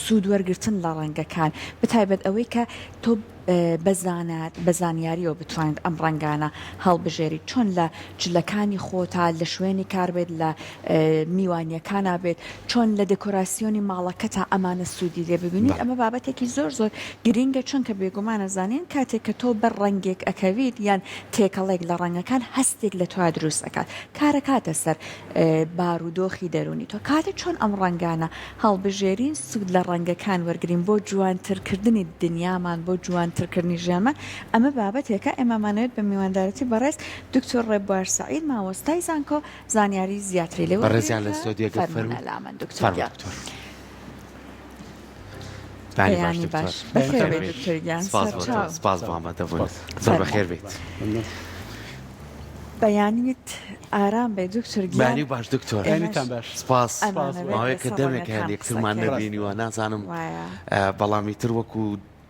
سوود وەرگرتن لە ڕەنگەکان بتایبەت ئەوەی کە تۆ بەزانیاریەوە بتوانیت ئەم ڕەنگانە هەڵبژێری چۆن لە جلەکانی خۆتا لە شوێنی کار بێت لە میوانیەکانە بێت چۆن لە دەکۆراسیۆنی ماڵەکەتا ئەمانە سوودی لێ ببینیت ئەمە بابەتێکی زۆر گرینگە چونکە بێگومانە زانین کاتێک کە تۆ بەر ڕەنگێک ئەکەویت یان تێکەڵێک لە ڕەنگەکان هەستێک لە تۆ دروست ئەکات کارە کاتە سەر بارودۆخی دەرونی تۆ کاتێک چۆن ئەم ڕەنگانە هەڵبژێرین سوود لە ڕەنگەکان وەرگین بۆ جوانترکردنی دنیامان بۆ جوانترکردنی ژیانمان ئەمە بابەتێکە ئێمەمانەوێت بە میواندارەتی بەڕێز دکتۆر ڕێبوار سەعید مامۆستای زانکۆ زانیاری زیاتری لێ بەڕێزیان لە ستۆدیۆگە فەرمانەلامە دکتۆر بەیانی باش سپاس بۆ ئامادەبوون زۆر بەخێر بێت بەیانیت ئارام بێ دکتۆر گیانی باش دکتۆر سپاس ماوەیە کە دەمێک هەیە یەکترمان نەبینیوە نازانم بەڵامی تر وەکو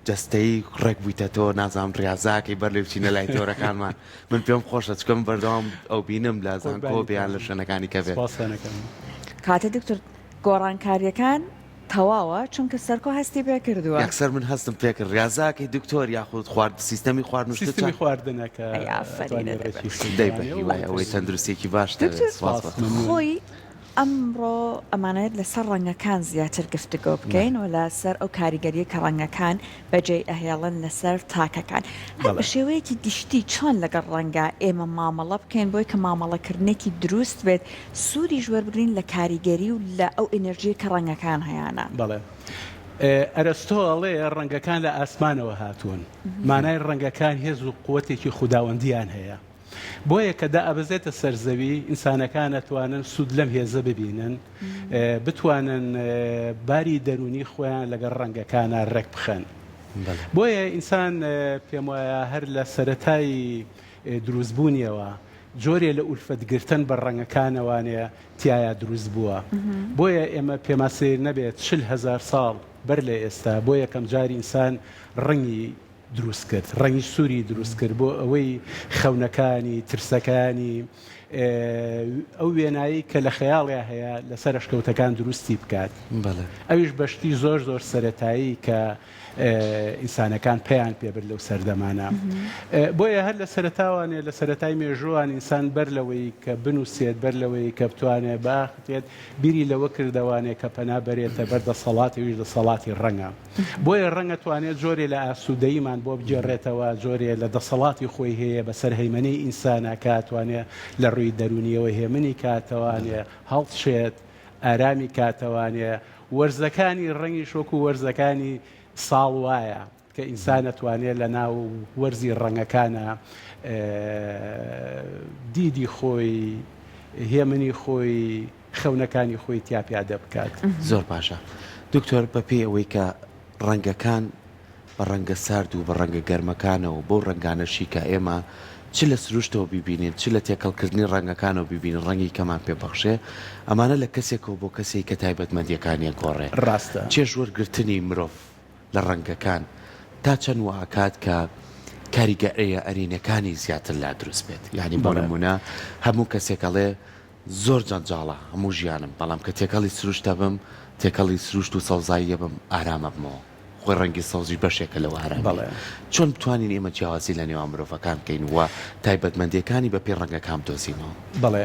دەستەی ڕێک بوویتە تۆ نازانم ڕاضاکەی بەر لێ بچینە لای تۆرەکانمان من پێم خۆشە چکەم بەردەوام ئەو بینم لە زانکۆ بیان لە شوێنەکانی کە بێت کاتە دکتۆر گۆڕانکاریەکان تەواوە چونکە سەرکۆ هەستی پێ کردووە یەکسەر من هەستم پێکرد ڕاضاکەی دکتۆر یاخود خوارد سیستەمی خواردنشتمی خواردنەکە دەیبەری وایە ئەوەی تەندروستێکی باشتە خۆی ئەمڕۆ ئەمانەت لەسەر ڕەنگەکان زیاتر گفتگۆ بکەین و لەسەر ئەو کاریگەریە کە ڕەنگەکان بەجێ ئەهێڵن لەسەر تاکەکان هەر بە شێوەیەکی گشتی چۆن لەگەڵ ڕەنگە ئێمە مامەڵە بکەین بۆی کە مامەڵەکردنێکی دروست بێت سوودی ژوەربگرین لە کاریگەری و لە ئەو ئێنەرژیە کە ڕەنگەکان هەیەە بەڵێ ئەرستۆ ئەڵێ ڕەنگەکان لە ئاسمانەوە هاتوون مانای ڕەنگەکان هێز و قووەتێکی خوداوەندیان هەیە بۆیە کە دا ئەبەزێتە سەرزەوی ئینسانەکان ئەتوانن سوود لەم هێزە ببینن بتوانن باری دەرونی خۆیان لەگەڵ ڕەنگەکانە ڕێک بخەن بۆیە ئینسان پێم وایە هەر لە سەرەتای دروستبوونیەوە جۆرێ لە ئولفەتگرتن بە ڕەنگەکانەوانەیە تایە دروست بووە بۆیە ئێمە پێما سیر نەبێت 40,000 ساڵ بەر لە ئێستا بۆ یەکەم جاری ئینسان ڕەنگی دروست کرد ڕەنگی سووری دروست کرد بۆ ئەوەی خەونەکانی ترسەکانی ئەو وێنایی کە لە خەیاڵیا هەیە لەسەر شکەوتەکان دروستی بکات ئەویش بەشتی زۆر سەرەتایی کە ئینسانەکان پێیان پێبر لەو سەردەمانە بۆیە هەر لە سەرەتاوانێ لە سەرەتای مێژووان ئینسان بەر لەوەی کە بنووسێت بەر لەوەی کە بتوانێت باختێت بیری لەوە کردوانێت کە پەنا بەرێتە بەردە سەڵاتیویش دە سەڵاتی ڕەنگە بۆیە ڕەنگە توانێت جۆرێ لە ئاسوودەیمان بۆ بجێڕێتەوە جۆرێ لە دەسەڵاتی خۆی هەیە بەسەر هەیمەنەی ئینسانە کاتوانێت لە ڕووی دەرونیەوە هێمنی کاتەوانێ هەڵچێت ئارامی کاتەوانێ وەرزەکانی ڕەنگی شۆک و وەرزەکانی ساڵ وایە کە ئینسان ئەتوانێت لە ناو وەرزی ڕەنگەکانە دیدی خۆی هێمنی خۆی خەونەکانی خۆی تیا پیادە بکات زۆر باشە دکتۆر بەپێی ئەوەی کە ڕەنگەکان بە ڕەنگە سارد و بە ڕەنگە گەرمەکانەوە بۆ ڕەنگانەشی کە ئێمە چ لە سروشتەوە ببینین چ لە تێکەڵکردنی ڕەنگەکانەوە ببینین ڕەنگی کەمان پێبەخشێ ئەمانە لە کەسێکەوە بۆ کەسێک کە تایبەتمەندیەکانیان گۆڕێ ڕاستە چێژوەرگرتنی مرۆڤ لە ڕەنگەکان تا چەند وعکات کە کاریگەریە ئەرینەکانی زیاتر لا دروست بێت یعنی بۆ نمونە هەموو کەسێکەڵێ زۆر جەنجاڵە هەموو ژیانم بەڵام کە تێکەڵی سروشتە بم تێکەڵی سروشت و سەوزاییە بم ئارامە بمەوە خۆی ڕەنگی سەوزی بەشێکە لەوە ئارامە چۆن بتوانین ئێمە جیاوازی لە نێوان مرۆڤەکان بکەین وە تایبەتمەندیەکانی بە پێ ڕەنگەکان دۆزینەوە بەڵێ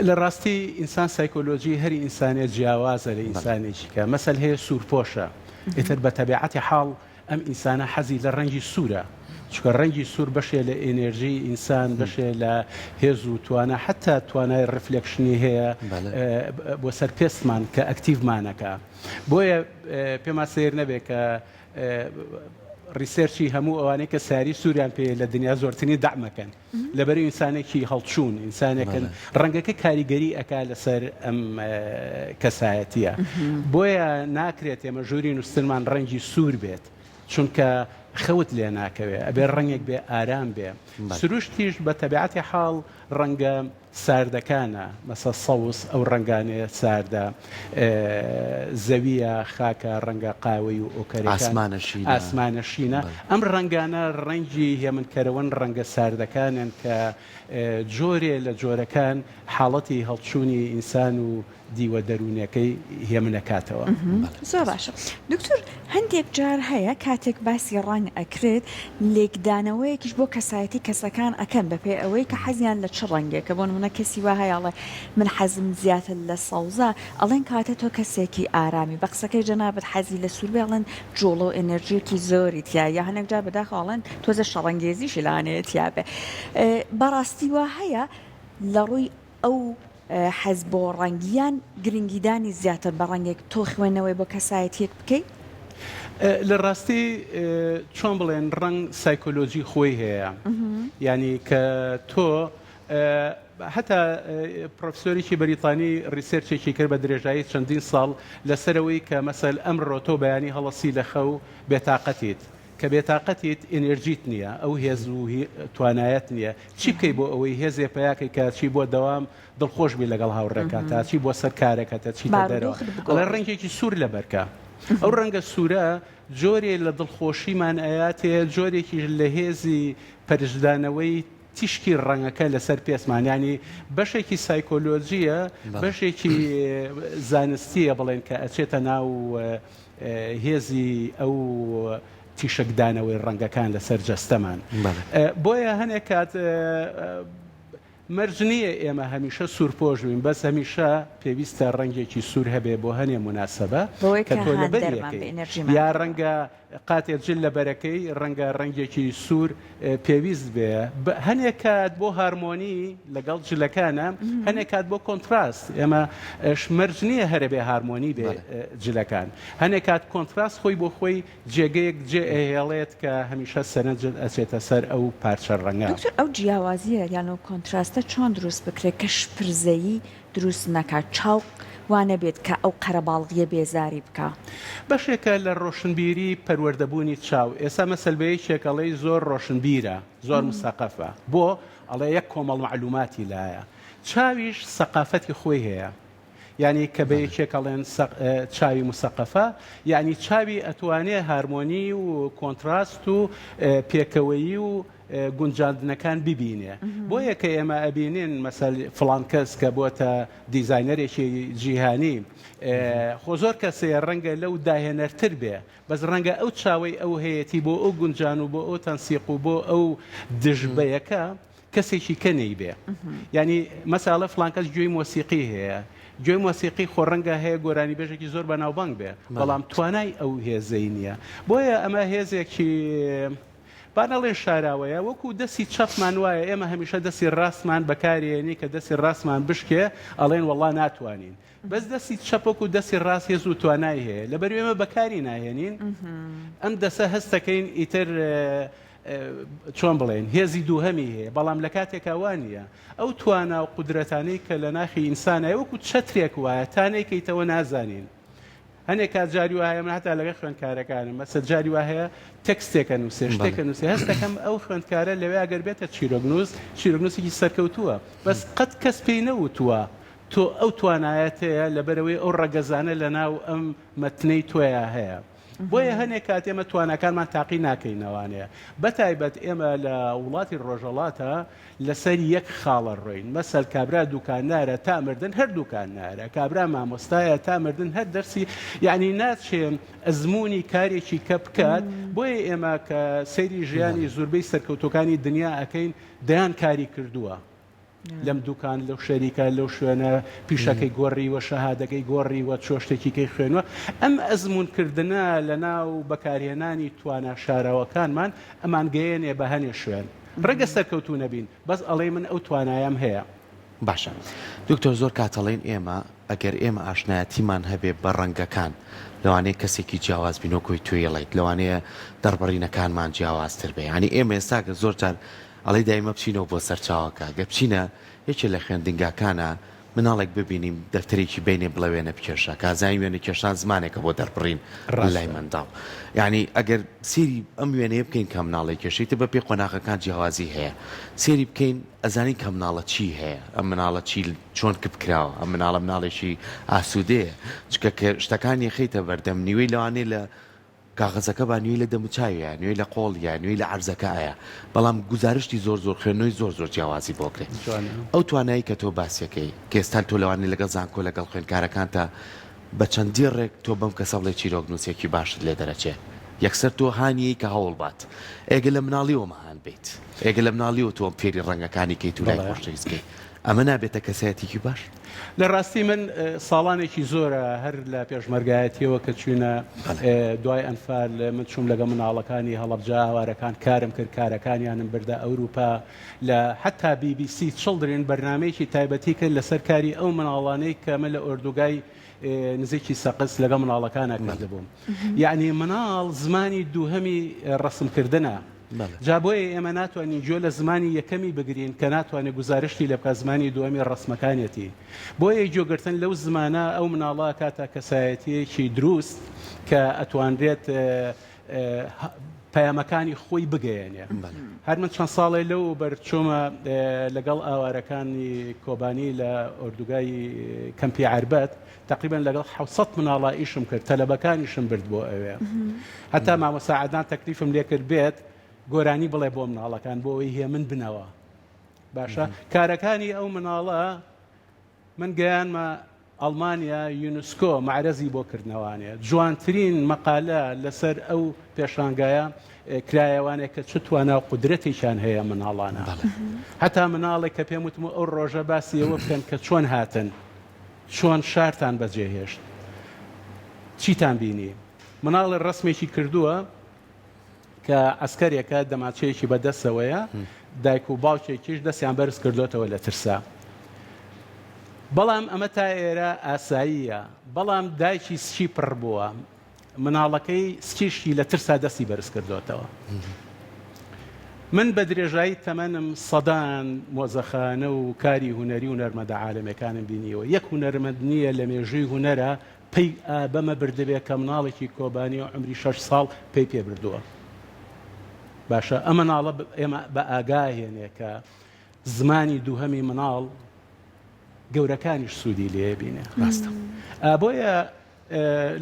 لە ڕاستی ئینسان سایکۆلۆژی هەری ئینسانێت جیاوازە لە ئینسانێکی کە مەسەل هەیە سوورپۆشە ئیتر بە تەبیعەتی حاڵ ئەم ئینسانە حەزی لە ڕەنگی سوورە چکە ڕەنگی سوور بەشێ لە ئێنێرژی ئینسان بەشێ لە هێز و توانە حتا توانای ڕفلێکشنی هەیە بۆ سەر پێستمان کە ئەکتیڤمانەکە بۆیە پێما سیر نەبێت کە ریسێرچی هەموو ئەوانەی کە ساری سووریان پێ لە دنیا زۆرترینی دامەکەن لەبەر ئینسانێکی هەڵچوون ئینسانێکن ڕەنگەکە کاریگەری ئەکا لەسەر ئەم کەسایەتیە بۆیە ناکرێت ئێمە ژووری نووسنمان ڕەنگی سوور بێت چونکە خەوت لێ ناکەوێت ئەبێ ڕەنگێک بێ ئارام بێ سروشتیش بە تەبیعەتی حاڵ ڕەنگە ساردەکانە مەسە سەوس ئەو ڕنگانەیە ساردە زەویە خاکە ڕەنگە قاوەی و ئۆکەرەکان ئاسمانەشینە ئەم ڕنگانە ڕەنگی هێمنکەرەوەن ڕەنگە ساردەکانن کە جۆرێ لە جۆرەکان حاڵەتی هەڵچوونی ئینسان و دیوە دەروونەکەی هێمنەکاتەوە. زۆر باشە دکتۆر هەندێک جار هەیە کاتێک باسی ڕنگ ئەکرێت لێکدانەوەیەکیش بۆ کەسایەتی کەسەکان ئەکەن بەپێ ئەوەی کە حەزیان لە چ ڕەنگێکە بۆ نمونە کەسی وا هەیەڵێ من حەزم زیاتر لە سەوزە ئەڵێن کاتە تۆ کەسێکی ئارامی بە قسەکەی جەنابەت حەزی لە سوور بێڵێن جوڵە و ئەنەرژیەکی زۆری تیا یا هەنێک جار بەداخەڵێن تۆزە شەڕەنگێزیشی لانەیە تیاابێ بەڕاستی وا هەیە لە ڕووی ئەو حەز بۆ ڕەنگیان گرنگیدانی زیاتر بە ڕەنگێک تۆ خوێندنەوەی بۆ کەسایەتیەک بکەیت لە ڕاستی چۆن بڵێن ڕنگ سایکۆلۆژی خۆی هەیە ینی کە تۆ حتا پرۆفسۆریی بەریتانی ریسێرچێکی کرد بە درێژایی چەندین ساڵ لەسەرەوەی کە مەسەل ئەم ڕۆتۆ بەیانی هەڵەسی لە خەو بێتاقەتیت کە بێتاقەتیت ئێنێرژیت نییە ئەو هێز و توانایەت نییە چی بکەی بۆ ئەوەی هێزێ پیاکەی کە چی بۆ دەوام دڵخۆش بی لەگەڵ هاوڕێکە تا چی بۆ سەر کارێکەتە چیتە دەرەوە ئەڵێ ڕەنگێکی سوور لە بەرکە ئەو ڕەنگە سوورە جۆرێ لە دڵخۆشیمان ئاياتێ جۆرێکی لە هێزی پەرژدانەوەی تیشکی ڕەنگەکە لەسەر پێسمانیانی بەشێکی سایکۆلۆجیە بەشێکی زانستیە بڵێن کە ئەچێتە ناو هێزی ئەو تیشکدانەوەی ڕەنگەکان لەسەر جەستەمان بۆیە هەنێک کات مەرج نییە ئێمە هەمیشە سوورپۆش بین بەس هەمیشە پێویستە ڕەنگێکی سوور هەبێ بۆ هەنێ مناسبە کە تۆ لە بەرەکەی یا ڕەنگە قاتێک جل لە بەرەکەی ڕەنگە ڕەنگێکی سوور پێویست بێ هەنێک کات بۆ هارمۆنی لەگەڵ جلەکانە هەنێک کات بۆ کۆنتراست ئێمە مەرج نییە هەرە بێ هارمۆنی بێ جلەکان هەنێک کات کۆنتراست خۆی بۆ خۆی جێگەیەک جێهێڵێت کە هەمیشە سەرنجت ئەچێتە سەر ئەو پارچە ڕەنگە ئەو جیاوازیە یان و کۆنتراستە چۆن دروست بکرێت کە شپرزەیی دروست نەکات چاو وانە بێت کە ئەو قەرەباڵغیە بێزاری بکە بەشێکە لە ڕۆشنبیری پەروەردەبوونی چاو ئێستا مەسەلبەیە شێکەڵەی زۆر ڕۆشنبیرە زۆر مساقفە بۆ ئەڵێ یەک کۆمەڵ معلوماتی لایە چاویش سەقافەتی خۆی هەیە یعنی کە بە یەکێکەڵێن چاوی مسەقفە یعنی چاوی ئەتوانێ هارمۆنی و کۆنتراست و پێکەوەیی و گونجاندنەکان ببینێ بۆ یەکە ئێمە ئەبینین مەسەل فڵان کەس کە بۆتە دیزاینەرێکی جیهانی خۆ زۆر کەسەیە ڕەنگە لەو داهێنەرتر بێ بەس ڕەنگە ئەو چاوەی ئەو هەیەی بۆ ئەو گونجان و بۆ ئەو تەنسیق و بۆ ئەو دژبەیەکە کەسێکی کەنەی بێ ینی مەساڵە فڵان کەس گوێی مۆسیقی هەیە گوێی مۆسیقی خۆڕەنگە هەیە گۆرانی بێژێکی زۆر بەناوبانگ بێ بەڵام توانای ئەو هێزەی نییە بۆیە ئەمە هێزێکی بانەڵێ شاراوەیە وەکو دەستی چەپمان وایە ئێمە هەمیشە دەستی ڕاستمان بەکارێنی کە دەستی ڕاستمان بشکێ ئەڵێن وەڵا ناتوانین بەس دەستی چەپۆک و دەستی ڕاست هێز و توانای هەیە لەبەر ئێمە بەکاری ناهێنین ئەم دەسە هەستەکەین ئیتر چۆن بڵێن هێزی دووهەمی هەیە بەڵام لە کاتێکا وانە ئەو توانا و قودرەتانەی کە لە ناخی ئینسانە وەکو چەترێک وایە تانێکیتەوە نازانین هەنێک کات جاری وایە من هەتا لەگە خوێندکارەکانم مەسە جاری وا هەیە تەکستێکە نووسێ شتێکە نووسێ هەستەکەم ئەو خوێندکارە لەوێ ئەگەر بێتە چیرۆگنووسێکی سەرکەوتووە بەس قەت کەس پێی نەوتووە تۆ ئەو توانایەت هەیە لەبەرەوەی ئەو ڕەگەزانە لە ناو ئەم مەتنەی تۆیە هەیە بۆیە هەنێک کات ئێمە توانەکانمان تاقی ناکەینەوانەیە بەتایبەت ئێمە لە وڵاتی ڕۆژەڵاتە لەسەر یەک خاڵە ڕۆین مەسەل کابرا دوکاندارە تا مردن هەر دوکاندارە کابرا مامۆستایە تا مردن هەر دەرسی یعنی ناچێن ئەزمموی کارێکی کە بکات بۆیە ئێمە کە سەیری ژیانی زۆربەی سەرکەوتەکانی دنیا ئەەکەین دەیان کاری کردووە لەم دوکان لەو شەریکە لەو شوێنە پیشەکەی گۆڕیوە شەهادەکەی گۆڕیوە چۆشتێکیکەی خوێنوە ئەم ئەزمونکردنە لە ناو بەکارهێنانی توانە شاراوەکانمان ئەمان گەیەنێ بە هەنێ شوێن ڕێگە سەرکەوتو نەبین بەس ئەڵێ من ئەو توانایم هەیە باشە دکتۆر زۆر کاتەڵێن ئێمە ئەگەر ئێمە ئاشنایەتیمان هەبێ بە ڕەنگەکان لەوانەیە کەسێکی جیاواز بینۆکۆی توێڵیت لەوانەیە دەربڕینەکانمان جیاوازتر بێ ینی ئێمە ئێستاکە زۆر جار ئەڵی دایمە بچینەوە بۆ سەرچاوەکە گە بچینە یەکێ لە خوێندنگاکانە مناڵێک ببینیم دەفتەرێکی بینێ بڵەوێنە بکێشە کازای وێنە کێشان زمانێکە بۆ دەربڕین لای منداڵ یعنی ئەگەر سێری ئەم وێنەیە بکەین کە مناڵی کێشیتە بە پێ قۆناغەکان جیاوازی هەیە سێری بکەین ئەزانین کە مناڵە چی هەیە ئەم مناڵە چی چۆن کراوە ئەم مناڵە مناڵێکی ئاسوودەیە چکە کە شتەکانی خەیتە بەردەم نیوەی لەوانەیە لە کاغەزەکە با نوێی لە دەموچاویە نوێی لە قۆڵیە نوێی لە عەرزەکەیە بەڵام گزارشتی زۆر خوێندنەوەی زۆر جیاوازی بۆ کرێت ئەو توانایی کە تۆ باسیەکەی کێستان تۆ لەوانەیە لەگەڵ زانکۆ لەگەڵ خوێندکارەکانتە بە چەندی ڕێک تۆ بەم کەسە بڵێ چیرۆک نووسێکی باشت لێ دەرەچێ یەکسەر تۆ هانیەی کە هەوڵ بات ئێگە لە مناڵیەوە مەهان بێت ئێگە لە مناڵیەوە تۆ فێری ڕەنگەکانی کەیت و لای خۆشەویستکەی ئەمە نابێتە کەسایەتێکی باش لە ڕاستی من ساڵانێکی زۆرە هەر لە پێشمەرگایەتیەوە کە چوینە دوای ئەنفال من چوم لەگە مناڵەکانی هەڵەبجا هاوارەکان کارم کرد کارەکانیانم بردە ئەوروپا لە حتا BBC چڵدرین بەرنمەیەکی تایبەتی کرد لەسەر کاری ئەو مناڵانەی کە من لە ئۆردوگای نزیکی سەقس لەگە مناڵەکانە کردبووم یعنی مناڵ زمانی دووهەمی ڕسمکردنە جا بۆیە ئێمە ناتوانین جۆ لە زمانی یەکەمی بگرین کە ناتوانێت گزارشتی لە بکە زمانی دووەمی ڕسمەکانێتی بۆیە جۆگرتن لەو زمانە ئەو مناڵە کاتە کەسایەتیەکی دروست کە ئەتوانرێت پەیامەکانی خۆی بگەیەنێ هەر من چەند ساڵێ لەو بەرچۆمە لەگەڵ ئاوارەکانی کۆبانی لە ئۆردوگای کەمپی عربەت تقریبا لەگەڵ 700 مناڵە ئیشم کرد تەلەبەکانیشم برد بۆ ئەوێ هەتا مامۆستا عەدنان تەکلیفم لێ کرد بێت گۆرانی بڵێ بۆ مناڵەکان بۆ ئەوەی هێ من بنەوە باشە کارەکانی ئەو مناڵە من گەیانمە ئەڵمانیا یونسکۆ معرەزی بۆ کردنەوانێ جوانترین مەقالە لەسەر ئەو پێشانگایە کرایەوانێک کە چتوانە قودرەتێکیان هەیە مناڵانە هەتا مناڵێک کە پێم وتم ئەو ڕۆژە باسی ئەوە بکەن کە چۆن هاتن چۆن شارتان بەجێهێشت چیتان بینی مناڵی ڕسمێکی کردووە کە ئەسکەرێکە دەماچەیەکی بەدەستەوەیە دایک و باوکێکیش دەستیان بەرز کردوتەوە لە ترسا بەڵام ئەمە تا ئێرە ئاساییە بەڵام دایکی سچی پڕ بووە مناڵەکەی سچیشی لە ترسا دەستی بەرز کردوتەوە من بە درێژایی تەمەنم سەدان مۆزەخانە و کاری هونەری و نەرمەدە عالەمەکانم بینیەوە یەک هونەرمەند نییە لە مێژووی هونەرە پێی بەمە بردەبێت کە مناڵێکی کۆبانی و عمری 6 ساڵ پێی پێ بردووە باشە ئەمە مناڵە ئێمە بە ئاگاهێنێ کە زمانی دووهەمی مناڵ گەورەکانیش سوودی لێ بینێ ڕاستە بۆیە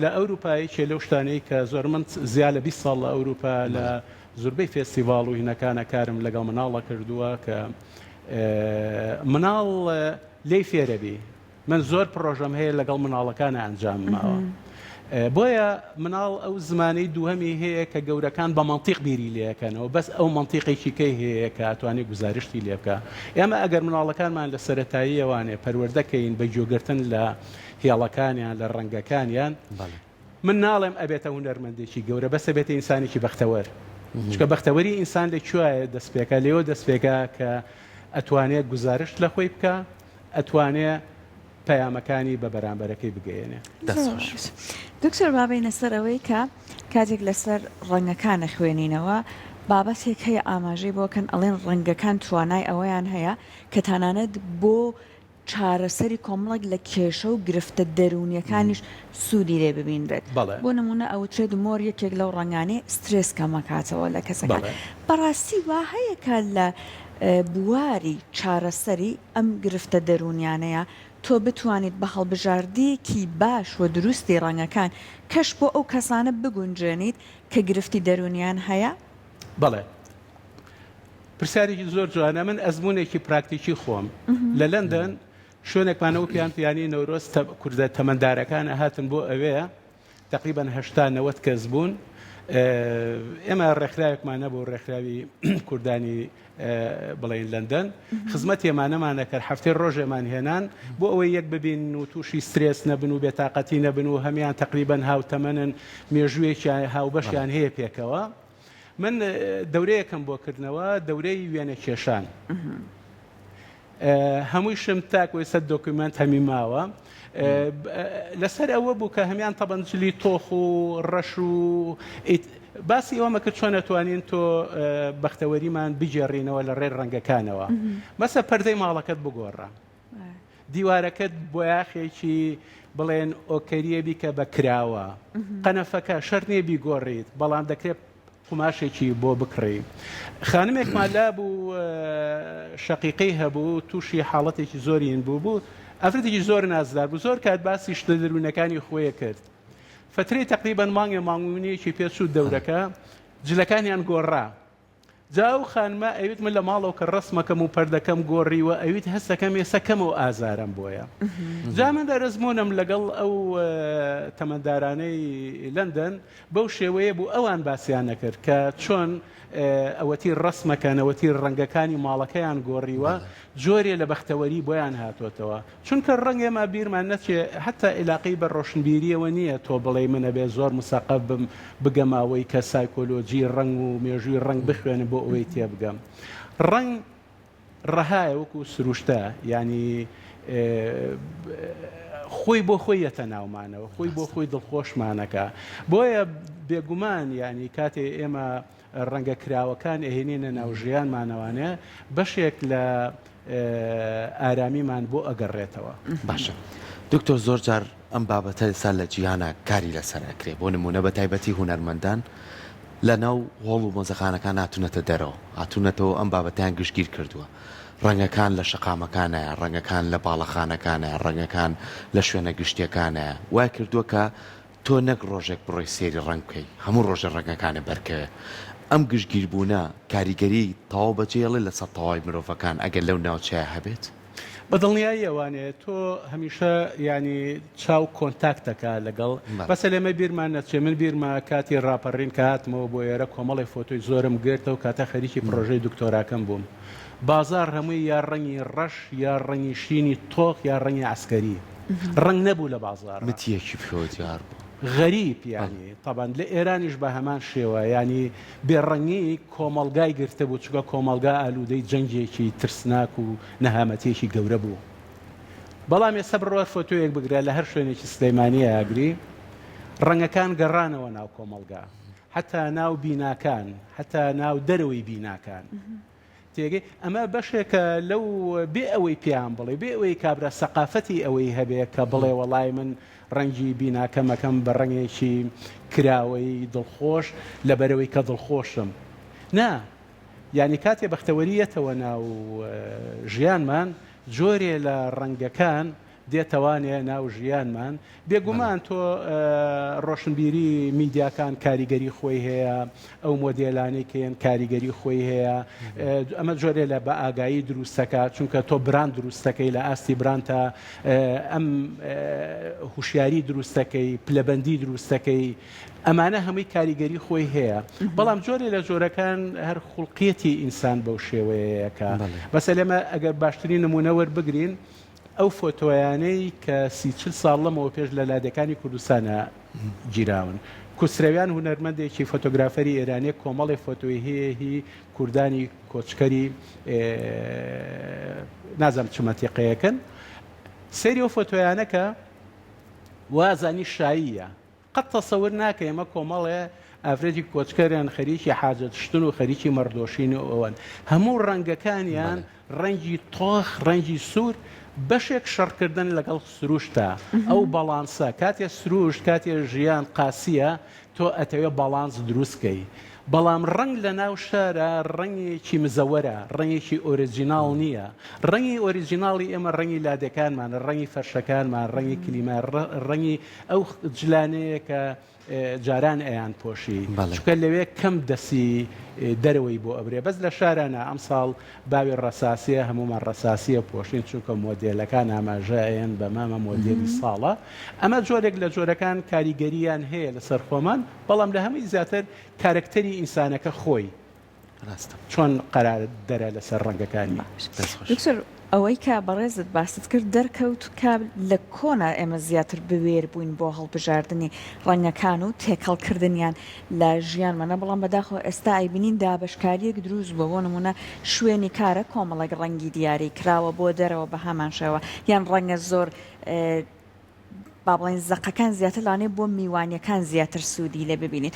لە ئەوروپایی کێ لەو شتانەی کە زۆر من زیاد لە 20 ساڵ لە ئەوروپا لە زۆربەی فێستیڤاڵ و هینەکانە کارم لەگەڵ مناڵە کردووە کە مناڵ لێی فێرەبی من زۆر پرۆژەم هەیە لەگەڵ مناڵەکانە ئەنجام ماوە بۆیە مناڵ ئەو زمانەی دووهەمی هەیە کە گەورەکان بە مەنتیق بیری لێەکەنەوە بەس ئەو مەنتیقێکی کەی هەیە کە ئەتوانێت گزارشتی لێ بکە ئێمە ئەگەر مناڵەکانمان لە سەرەتایی ئەوانێ پەروەردەکەین بە گوێگرتن لە هێڵەکانیان لە ڕەنگەکانیان من ناڵێم ئەبێتە هونەرمەندێکی گەورە بەسە بێتە ئینسانێکی بەختەوەر چکە بەختەوەری ئینسان لەکوایە دەستپێکە لێوە دەستپێکە کە ئەتوانێت گزارشت لە خۆی بکە ئەتوانێت پەیامەکانی بە بەرامبەرەکەی بگەیەنێ دکتۆر بابینە سەر ئەوەی کە کاتێک لەسەر ڕەنگەکانە خوێنینەوە بابەتێک هەیە ئاماژەی بۆکەن ئەڵێن ڕەنگەکان توانای ئەوەیان هەیە کە تەنانەت بۆ چارەسەری کۆمەڵێک لە کێشە و گرفتە دەرونیەکانیش سوودی لێ ببینرێت بۆ نمونە ئەوترێت مۆر یەکێک لەو ڕەنگانێ سترێس کەمەکاتەوە لە کەسەکان بەڕاستی وا هەیە کە لە بواری چارەسەری ئەم گرفتە دەرونیانەیە تۆ بتوانیت بە هەڵبژاردەیەکی باش و دروستی ڕەنگەکان کەش بۆ ئەو کەسانە بگونجێنیت کە گرفتی دەرونیان هەیە؟ بەڵێ پرسیارێکی زۆر جوانە من ئەزمونێکی پراکتیکی خۆم لە لەندەن شوێنێکمانەوە پیانی نەورۆز کوردە تەمەندارەکانە هاتن بۆ ئەوەیە تقریبا 80-90 کەس بوون ئێمە ڕێکخراوێکمان نەبوو ڕێکخراوی کوردانی بڵین لەندەن خزمەت ێمانەمانە کرد هەفتەی ڕۆژێمان هێنان بۆ ئەوەی یەک ببین و تووشی سترێس نەبن و بێتاقەتی نەبن و هەمیان تقریبا هاوتەمەنن مێژوویەکی هاوبەشیان هەیە پێکەوە من دەورەیەکم بۆ کردنەوە دەورەی وێنە کێشان هەموویشم تاکوی سەد دۆکیومنت هەمی ماوە لەسەر ئەوە بوو کە هەمیان تەبەنجلی تۆخ و ڕەش و باسی ئەوەمە کرد چۆن ئەتوانین تۆ بەختەوەریمان بجێڕینەوە لە ڕێ ڕەنگەکانەوە مەسە پەردەی ماڵەکەت بگۆڕە دیوارەکەت بۆ یاخێکی بڵێن ئۆکەریە بیکە بە کراوە قەنەفەکە شەر نییە بیگۆڕیت بەڵام دەکرێت قماشێکی بۆ بکڕی خانمێکمان لا بوو شەقیقەی هەبوو تووشی حاڵەتێکی زۆرین بوو ئەفرەتێکی زۆر نازدار بوو زۆر کات باسی شتە دەروونەکانی خۆیە کرد فترەی تقریبان مانگونیەکی پێچوو دەورەکە جلەکانیان گۆڕا جا و خانمە ئەویت من لە ماڵەوە کە ڕسمەکەم و پەردەکەم گۆڕیوە ئەویت هەستەکەم ێسەکەم و ئازارم بۆیە جا من دەرەزمونم لەگەڵ ئەو تەمەندارانەی لەندەن بەو شێوەیە بوو ئەوان باسییان نەکرد کە چۆن ئەوەتی ڕسمەکەن ئەوەتی ڕەنگەکانی ماڵەکەیان گۆڕیوە جۆرێ لە بەختەوەری بۆیان هاتوۆتەوە چونکە ڕەنگ ئێمە بیرمان نەچێ حتا عێلاقەی بە ڕۆشنبیریەوە نییە تۆ بڵێ منە بێ زۆر مسەقەب بم بگەماوەی کە سایکۆلۆجی ڕنگ و مێژووی ڕنگ بخوێنە بۆ ئەوەی تێبگەم ڕنگ ڕەهایە وەکو سروشتە ینی خۆی بۆ خۆی یەتە ناومانەوە خۆی بۆ خۆی دڵخۆشمانەکە بۆیە بێگومان ینی کاتێ ئێمە ڕەنگە کراوەکان ئەهێنینە ناو ژیانمانەوانێ بەشێک لە ئارامیمان بۆ ئەگەڕێتەوە باشە دکتۆر زۆر جار ئەم بابەتە ئێستا لە جیهانە کاری لەسەر ئەکرێ بۆ نمونە بە تایبەتی هونەرمەندان لە ناو هۆڵ و مۆزەخانەکان هاتوونەتە دەرەوە هاتوونەتەوە ئەم بابەتیان گشتگیر کردووە ڕەنگەکان لە شەقامەکانەیە ڕەنگەکان لە باڵەخانەکانە ڕەنگەکان لە شوێنە گشتیەکانە وای کردووە کە تۆ نەک ڕۆژێک بڕۆی سێری ڕنگ بکەی هەموو ڕۆژە ڕەنگەکانە بەرکەوێ ئەم گشتگیربوونە کاریگەری تەواو بەجێڵێ لەسەر تەواوی مرۆڤەکان ئەگەر لەو ناوچەیە هەبێت بەدڵنیایی ئەوانێت تۆ هەمیشە ینی چاو کۆنتاکتەکە لەگەڵ بەسە لێمە بیرمان نەچێ من بیرمە کاتی ڕاپەڕین کە هاتمەوە بۆ ئێرە کۆمەڵی فۆتۆی زۆرم گرتەوە کاتە خەریکی پرۆژەی دکتۆراکەم بووم بازار هەمووی یا ڕەنگی ڕەش یا ڕەنگی شینی تۆق یا ڕەنگی عسکەری ڕنگ نەبوو لە بازار متیەکی پێوە دیار بوو غەریب ینی طبعاً لە ئێرانیش بە هەمان شێوە ینی بێڕەنگی کۆمەلگای گرتە بوو چکە کۆمەلگا ئالوودەی جەنگێکی ترسناک و نەهامەتێکی گەورە بوو بەڵام ێستا بڕوە فۆتۆیەک بگرە لە هەر شوێنێکی سلەیمانیە ئاگری ڕەنگەکان گەڕانەوە ناو کۆمەلگا حتا ناو بیناکان حتا ناو دەرەوەی بیناکان تێگەی ئەمە بەشێکە لەو بێ ئەوەی پیان بڵێ بێ ئەوەی کابرا سەقافەتی ئەوەی هەبێ کە بڵێ وەڵای من ڕەنگی بیناکەمەکەم بە ڕەنگێکی کراوەی دڵخۆش لەبەرەوەی کە دڵخۆشم نا یعنی کاتێ بەختەوەریەتەوە ناو ژیانمان جۆرێ لە ڕەنگەکان دێتەوانێ ناو ژیانمان بێگومان تۆ ڕۆشنبیری میدیاکان کاریگەری خۆی هەیە ئەو مۆدێلانەی کەیان کاریگەری خۆی هەیە ئەمە جۆرێ لە بە ئاگایی دروستەکە چونکە تۆ براند دروستەکەی لە ئاستی برانتە ئەم هوشیاری دروستەکەی پلەبەندی دروستەکەی ئەمانە هەمووی کاریگەری خۆی هەیە بەڵام جۆرێ لە جۆرەکان هەر خوڵقیەتی ئینسان بەو شێوەیەکە بەسە لێمە ئەگەر باشترین نمونە وەربگرین ئەو فۆتۆیانەی کە 30 ساڵ لەمەوە پێش لە لادەکانی کوردستانە گیراون کوسرەویان هونەرمەندێکی فۆتۆگرافەری ئێرانیە کۆمەڵی فۆتۆی هەیە هی کوردانی کۆچکەری نازانم چمەتیقەیەکەن سەیری ئەو فۆتۆیانەکە وازانی شاییە قەت تەسەور ناکە ئێمە کۆمەڵێ ئافرەتی کۆچکەریان خەریکی حاجەتشتن و خەریکی مەردۆشین و ئەوەن هەموو ڕەنگەکانیان ڕەنگی تۆخ ڕەنگی سوور بەشێک شەڕکردن لەگەڵ سروشتە ئەو بەڵانسە کاتێ سروشت کاتێ ژیان قاسیە تۆ ئەتەوێ بەڵانس دروستکەی بەڵام ڕنگ لە ناو شارە ڕەنگێکی مزەوەرە ڕەنگێکی ئۆریجیناڵ نییە ڕەنگی ئۆریجیناڵی ئێمە ڕەنگی لادەکانمان ڕەنگی فەرشەکانمان ڕەنگی کلیمە ڕەنگی ئەو جلانەیە کە جاران ئەیان پۆشی چکە لەوێ کەم دەسی دەرەوەی بۆ ئەبرێ بەس لە شارانە ئەم ساڵ باوی ڕەساسیە هەمومان ڕەساسیە پۆشین چونکە مۆدێلەکان ئاماژەیان بە مامە مۆدێلی ساڵە ئەمە جۆرێک لە جۆرەکان کاریگەریان هەیە لەسەر خۆمان بەڵام لە هەمووی زیاتر کارکتەری ئینسانەکە خۆی چۆن قەرار دەرە لەسەر ڕەنگەکانی ئەوەی کە بەڕێزت باست کرد دەرکەوت کە لە کۆنا ئێمە زیاتر بوێر بووین بۆ هەڵبژاردننی ڕەنگەکان و تێکەڵکردنیان لە ژیانمانە بەڵام بەداخۆ ئێستا ئایبینین دابشکاریەک دروست بۆ نمونە شوێنی کارە کۆمەڵێک ڕەنگی دیاری کراوە بۆ دەرەوە بە هەمان شێوە یان ڕەنگە زۆر با بڵێن زەقەکان زیاتر لانێ بۆ میوانیەکان زیاتر سوودی لێ ببینین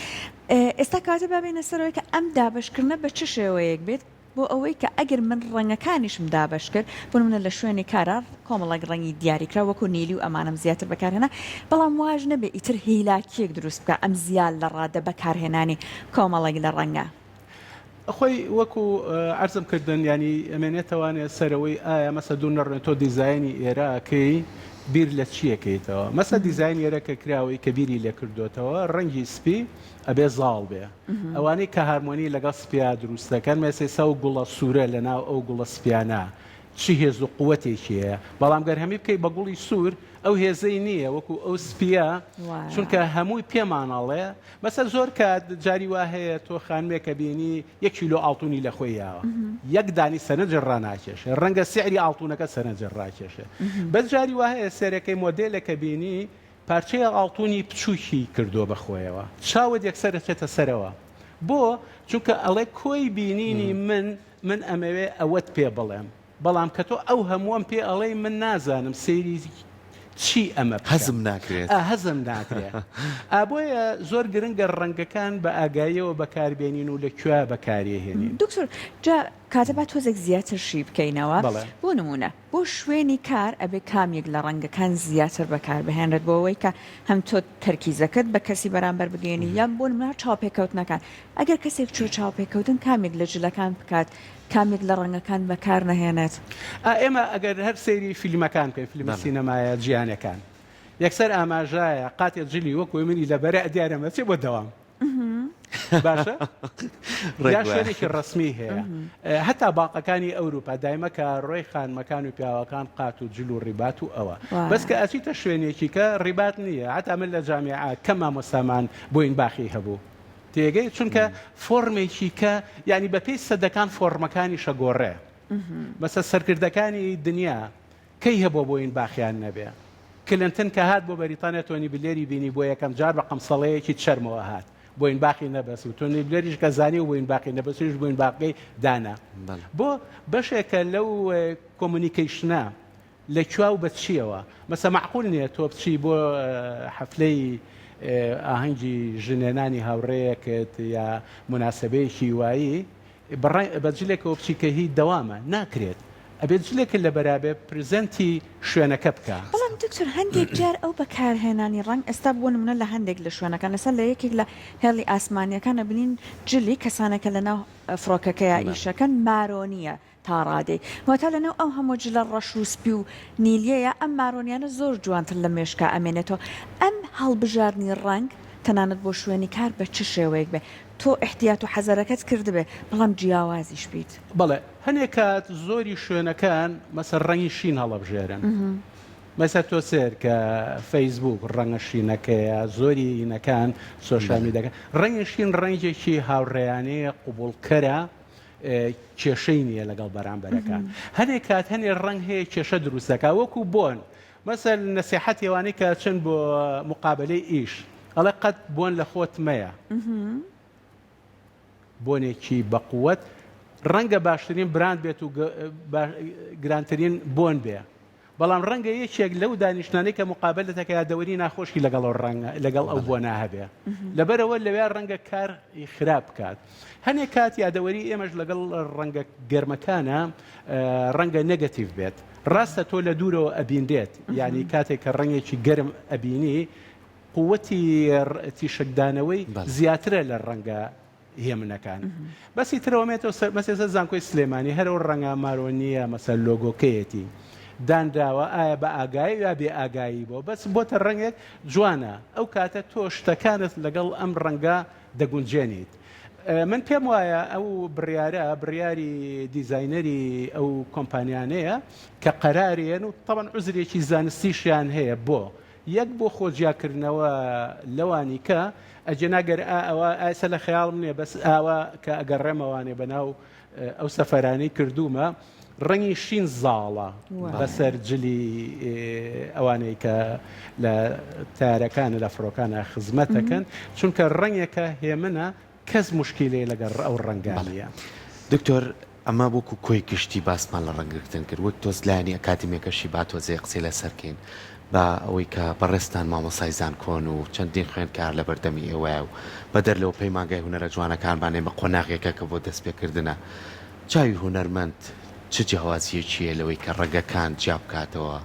ئێستا کاتە بابێنە سەرەوەی کە ئەم دابشکردنە بە چ شێوەیەک بێت بۆ ئەوەی کە ئەگەر من ڕەنگەکانیشم دابش کرد بۆ منە لە شوێنی کارە کۆمەڵک ڕەنگی دیاریکرا وەکو نیلی و ئەمانم زیاتر بەکارهێنا بەڵام واژ نەبێ ئیتر هیلاکیەک دروست بکە ئەم زیاد لە ڕادە بەکارهێنانی کۆمەڵک لە ڕەنگە. خۆی وەکو عرضم کردن ینی ئەمێنێتوانێت سەرەوەی ئایا مەسە دوو نەڕێن تۆ دیزایانی ئێراکەی بیر لە چیەکەیتەوە مەسە دیزاین ئێرەکە کراوەی کە بیری لێ کردوتەوە ڕەنگی سپی ئەبێ زاڵ بێ ئەوانەی کە هارمۆنی لەگەڵ سپیا دروستەکەن مەسێسا و گوڵە سوورە لە ناو ئەو گوڵە سپیانە چی هێز و قووەتێکی هەیە بەڵام گەر هەمی بکەی بە گوڵی سوور ئەو هێزەی نییە وەکو ئەو سپیا چونکە هەمووی پێمانەڵێ مەسە زۆر کات جاری وا هەیە تۆ خانمێکە بینی 1 کیلۆ ئاڵتونی لە خۆیەوە یەک دانی سەرنجر ڕناکێشە ڕەنگە سعری ئاڵتونەکە سەرنجر ڕاکێشە بەس جاری وا هەیە سەرەکەی مۆدێلەکە بینی پارچەیە ئاڵتونی بچووکی کردووە بەخۆیەوە چاوت یەکسەر چێتە سەرەوە بۆ چونکە ئەڵێ کۆی بینینی من ئەمەوێ ئەوەت پێ بڵێم بەڵام کە تۆ ئەو هەمووەم پێ ئەڵێ من نازانم سەیری چی ئەمە هەزم ناکرێت هەزم ناکرێت ئابۆیە زۆر گرنگە ڕەنگەکان بە ئاگاییەوە بەکاربێنین و لەکوێ بەکارێهێنین دکتۆر جا کاتەبا تۆزێک زیاتر شی بکەینەوە بۆ نمونە بۆ شوێنی کار ئەبێ کامێک لە ڕەنگەکان زیاتر بەکار بهێنرێت بۆ ئەوەی کە هەم تۆ تەرکیزەکەت بە کەسی بەرامبەر بگەێنی یان بۆ نمونە چاوپێکەوتنەکان ئەگەر کەسێک چۆ چاوپێکەوتن کامێک لە جلەکان بکات کامێک لە ڕەنگەکان بەکار نەهێنێت ئێمە ئەگەر هەر سەیری فیلمەکان بکەین فیلمە سینەمایە جیهانەکان یەکسەر ئاماژایە قاتێ جلی وەکوی منی لەبەرە دیارەمە چێ بۆ دەوام باشە یا شوێنێکی ڕسمی هەیە هەتا باقەکانی ئەوروپا دایمەکە ڕۆی خانمەکان و پیاوەکان قات و جل و ڕیبات و ئەوە بەس کە ئەچیتە شوێنێکی کە ڕیبات نییە هەتا من لە جامیعە کە مامۆستامان بۆین باخی هەبوو تێگەی چونکە فۆرمێکی کە ینی بەپێی سەدەکان فۆرمەکانی شەگۆڕێ مەسە سەرکردەکانی دنیا کەی هەبوو بۆین باخیان نەبێ کلنتن کە هات بۆ بەریتانیا تۆنی بلێری بینی بۆ یەکەم جار بە قەمسەڵەیەکی چەرمەوە هات بۆین باقی نەبەس و تۆنی بلێریش کە زانی و بۆین باقی نەبەسیش بۆین باقی دانا بۆ بەشێکە لەو کۆمونیکیشنە لە کوا و بەچیەوە مەسە معقول نییە تۆ بچی بۆ حەفلەی ئاهەنگی ژنێنانی هاوڕەیەکت یا مناسبەیەکی وایی بەجلێکەوە بچی کە هی دەوامە ناکرێت ئەبێت جلێکە لە بەرابێ پرزەنتی شوێنەکە بکە بەڵام دکتۆر هەندێک جار ئەو بەکارهێنانی ڕنگ ئێستا بۆ نمونە لە هەندێک لە شوێنەکان لەسەر لە یەکێک لە هێڵی ئاسمانیەکانە بنین جلی کەسانەکە لە ناو فڕۆکەکەیە ئیشەکەن مارۆنیە تا ڕادەی واتە لەناو ئەو هەموو جلە ڕەش و سپی و نیلیەیە ئەم مارۆنیانە زۆر جوانتر لە مێشکە ئەمێنێتەوە ئەم هەڵبژاردننی ڕنگ تەنانەت بۆ شوێنی کار بە چ شێوەیەک بێ تۆ احتیاط و حەزەرەکەت کردبێ بەڵام جیاوازیش بیت بەڵێ هەنێک کات زۆری شوێنەکان مەسەر ڕەنگی شین هەڵەبژێرن مەسەر تۆ سێر کە فەیسبوک ڕەنگە شینەکەیە زۆری ئینەکان سۆشیال میدیاکان ڕەنگی شین ڕەنگێکی هاوڕێیانەیە قوبوڵکەرە کێشەی نییە لەگەڵ بەرامبەرەکان هەنێک کات هەنێ ڕەنگ هەیە کێشە دروستەکە وەکو بۆن مەسەر نەسیحەتێوانی کە چەند بۆ مقابلەی ئیش ئەڵێ قەت بۆن لە خۆت مەیە بۆنێکی بەقووەت ڕەنگە باشترین براند بێت و گرانترین بۆن بێ بەڵام ڕەنگە یەکێک لەو دانیشتانەی کە مقابلەتەکە یادەوەری ناخۆشی لەگەڵ ئەو بۆنە هەبێ لەبەرەوە لەوێ ڕەنگە کار خراپ بکات هەنێک کات یادەوەری ئێمەش لەگەڵ ڕەنگە گەرمەکانە ڕەنگە نەگەتیڤ بێت ڕاستە تۆ لە دوورەوە ئەبیندێت یعنی کاتێک کە ڕەنگێکی گەرم ئەبینی قووەتی تیشکدانەوەی زیاترە لە ڕەنگە هێمنەکان بەسی ترەوەمێتەوە مەسێسە زانکۆی سلێمانی هەرەوە ڕەنگە مارۆنیە مەسەر لۆگۆکەیەتی دانراوە ئایا بە ئاگایی یا بێ ئاگایی بۆ بەس بۆتە ڕەنگێک جوانە ئەو کاتە تۆ شتەکانت لەگەڵ ئەم ڕەنگە دەگونجێنیت من پێم وایە ئەو بڕیاری دیزاینەری ئەو کۆمپانیانەیە کە قەرارێن و تەبەن عوزرێکی زانستیشیان هەیە بۆ یەک بۆ خۆجیاکردنەوە لەوانی کە ئەجێناگەر ئەوە ئایسە لە خەیاڵم نییە بەس ئاوە کە ئەگەڕێمەوانێ بەناو ئەو سەفەرانەی کردومە ڕەنگی شین زاڵە بەسەر جلی ئەوانەی کە لە تارەکانە لە فڕۆکانە خزمەتەکەن چونکە ڕەنگێکە هێمنە کەس مشکیلەی لەگەڵ ئەو ڕەنگانیە دکتۆر ئەمە بۆکو کۆی گشتی باسمان لە ڕەنگرتن کرد وەک تۆز لایانی ئەکاتیمێکەشی باتۆزێ قسەی لەسەرکەین بە ئەوەی کە بەڕێستان مامۆسایزان کۆن و چەندین خوێندکار لە بەردەمی ئێوە و بە دەرلەوە پەیمانگای هونەرە جوانەکان بانێ بە قۆناغێکە کە بۆ دەست پێکردنە چاوی هونەرمەند چ جیاوازیەکیە لەوەی کە ڕەنگەکان جیا بکاتەوە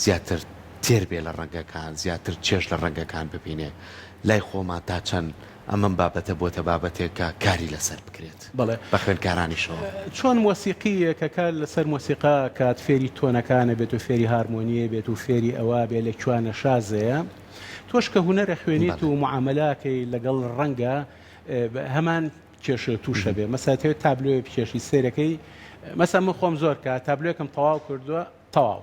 زیاتر تێر بێ لە ڕەنگەکان زیاتر چێژ لە ڕەنگەکان ببینێ لای خۆمان تا چەند ئەمەم بابەتە بۆتە بابەتێک کە کاری لەسەر بکرێت بەڵێ بە خوێندکارانیشەوە چۆن مۆسیقیە کە کار لەسەر مۆسیقا کات فێری تۆنەکانە بێت و فێری هارمۆنیە بێت و فێری ئەوە بێ لە کوانە شازەیە تۆش کە هونەرە خوێنیت و معاملاکەی لەگەڵ ڕەنگە هەمان کێشە تووشە بێ مەساتەوە تابلۆی پێشی سێرەکەی مەسا من خۆم زۆر کە تابلۆیەکەم تەواو کردووە تەواو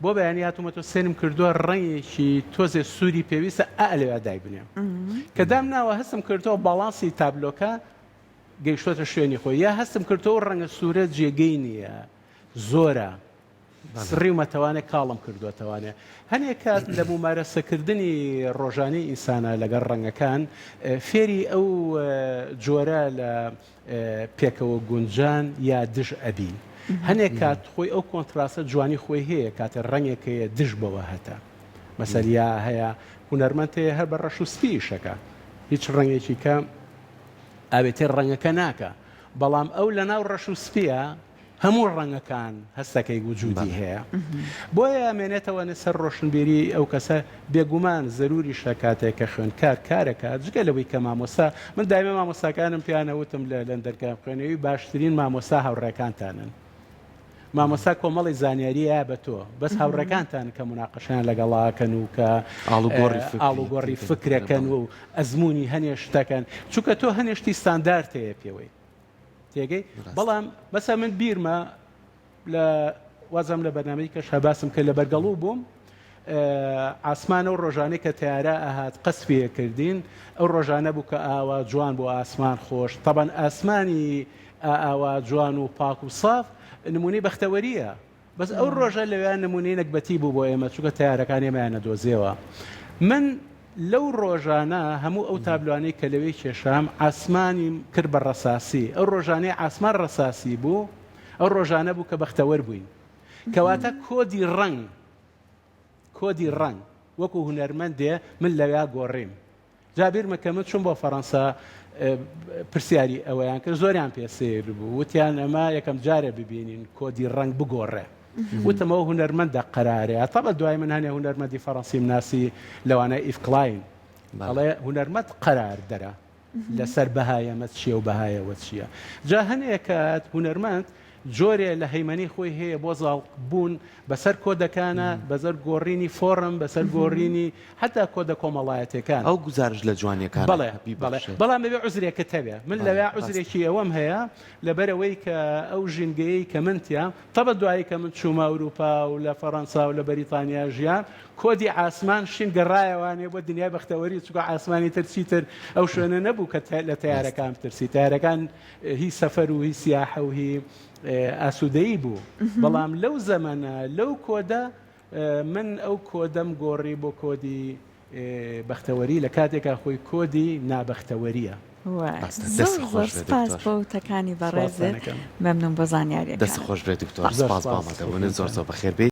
بۆ بەیانی هاتوومەتە سێنم کردووە ڕەنگێکی تۆزێ سووری پێویستە ئەلێوە دای بنێ کە دام ناوە هەستم کردەوە باڵانسی تابلۆکە گەیشتۆتە شوێنی خۆی یا هەستم کردەوە ڕەنگە سوورە جێگەی نییە زۆرە سڕی و مەتەوانێت کاڵم کردوێتەوانێ هەنێک کات لە ممارەسەکردنی ڕۆژانەی ئینسانە لەگەڵ ڕەنگەکان فێری ئەو جۆرە لە پێکەوە گونجان یا دژ ئەبین هەنێک کات خۆی ئەو کۆنتراسە جوانی خۆی هەیە کاتە ڕەنگێکەیە دژ بەوە هەتا مەسەریا هەیە هونەرمەندەیە هەر بە ڕەش و سپیشەکە هیچ ڕەنگێکی کە ئاوێتێ ڕەنگەکە ناکە بەڵام ئەو لە ناو ڕەش و سپیە هەموو ڕەنگەکان هەستەکەی وجودی هەیە بۆیە ئەمێنێتەوە سەر ڕۆشنبیری ئەو کەسە بێگومان زەروری شکاتێک کە خوێنکار کارەکات جگە لەوەی کە مامۆستا من دایمە مامۆستاکانم پیانەوتم لە لەندەرگا خوێنەوەی باشترین مامۆستا هاوڕێکانتانن مامۆستا کۆمەڵی زانیاریە بە تۆ بەس هاوڕێکانتان کە مناقەشیان لەگەڵاکەن و کە ئاڵوگۆڕی فکرەکەن و ئەزمموی هەنێ شتەکەن چونکە تۆ هەنێشتی ستانداردەیە پێوەی تێگەی بەڵام بەسە من بیرمە لە وازم لە بەرنامەی کە شەباسم کە لە بەرگەڵوو بووم ئاسمانە و ڕۆژانەی کە تیارە ئاهات قەسپیە کردین ئەو ڕۆژانە بوو کە ئاوا جوان بۆ ئاسمان خۆش تەبەن ئاسمانی ئاوا جوان و پاک و ساف نمونەی بەختەوەریە بەس ئەو ڕۆژە لەوێیان نمونەی نەکبەتی بوو بۆ ئێمە چونکە تیارەکان ئێمەیانە دۆزیەوە من لەو ڕۆژانە هەموو ئەو تابلوانەی کە لەوەی کێشام ئاسمانی کرد بە ڕەساسی ئەو ڕۆژانەی ئاسمان ڕەساسی بوو ئەو ڕۆژانە بوو کە بەختەوەر بووین کەواتە کۆدی ڕەنگ وەکو هونەرمەندێ من لەوێ گۆڕیم جابیرمە کە من چوون بۆ فەڕەنسا پرسیاری ئەوەیان کرد زۆریان پێسیر بوو وتیان ئەمە یەکەم جارە ببینین کۆدی ڕەنگ بگۆڕێ وتمەوە هونەرمەندە قەرارەیە تەبە دوای من هەنێ هونەرمەندی فەڕەنسی مناسی لەوانەیە ئیفکلاین ئەڵێ هونەرمەند قەرار دەرە لەسەر بەهایەمە چییە و بەهایەوە چییە جا هەنێکات هونەرمەند جۆرێ لە هەیمەنی خۆی هەیە بۆ زاڵ بوون بەسەر کۆدەکانە بەسەر گۆڕینی فۆرم بەسەر گۆڕینی حتا کۆدە کۆمەڵایەتەکان ئەو گزارش لە جوانیەکان بەڵام بەبێ عوزرێکە هەبێ من لەوێ عوزرێکی ئەوەم هەیە لەبەرەوەی کە ئەو ژینگەیەی کە منتیا تەبە دوایی کە من چوومە ئەوروپا و لە فەڕەنسا و لە بەریتانیا ژیان کۆدی ئاسمان شین گەڕایەوانێ بۆ دنیای بەختەوەری چووکە ئاسمانی ترچیتر ئەو شوێنە نەبوو کە لە تیارەکان ترسی تیارەکان هی سەفەر و هی سیاحە و هی ئاسوودەیی بوو بەڵام لەو زەمانە لەو کۆدە من ئەو کۆدەم گۆڕی بۆ کۆدی بەختەوەری لە کاتێکا خۆی کۆدی نابەختەوەریە زۆر سپاس بۆ وتەکانی بەڕێزت مەمنون بۆ زانیاریەکان دەست خۆش بێت دکتۆر سپاس بامەتەوە زۆر بەخێر بێت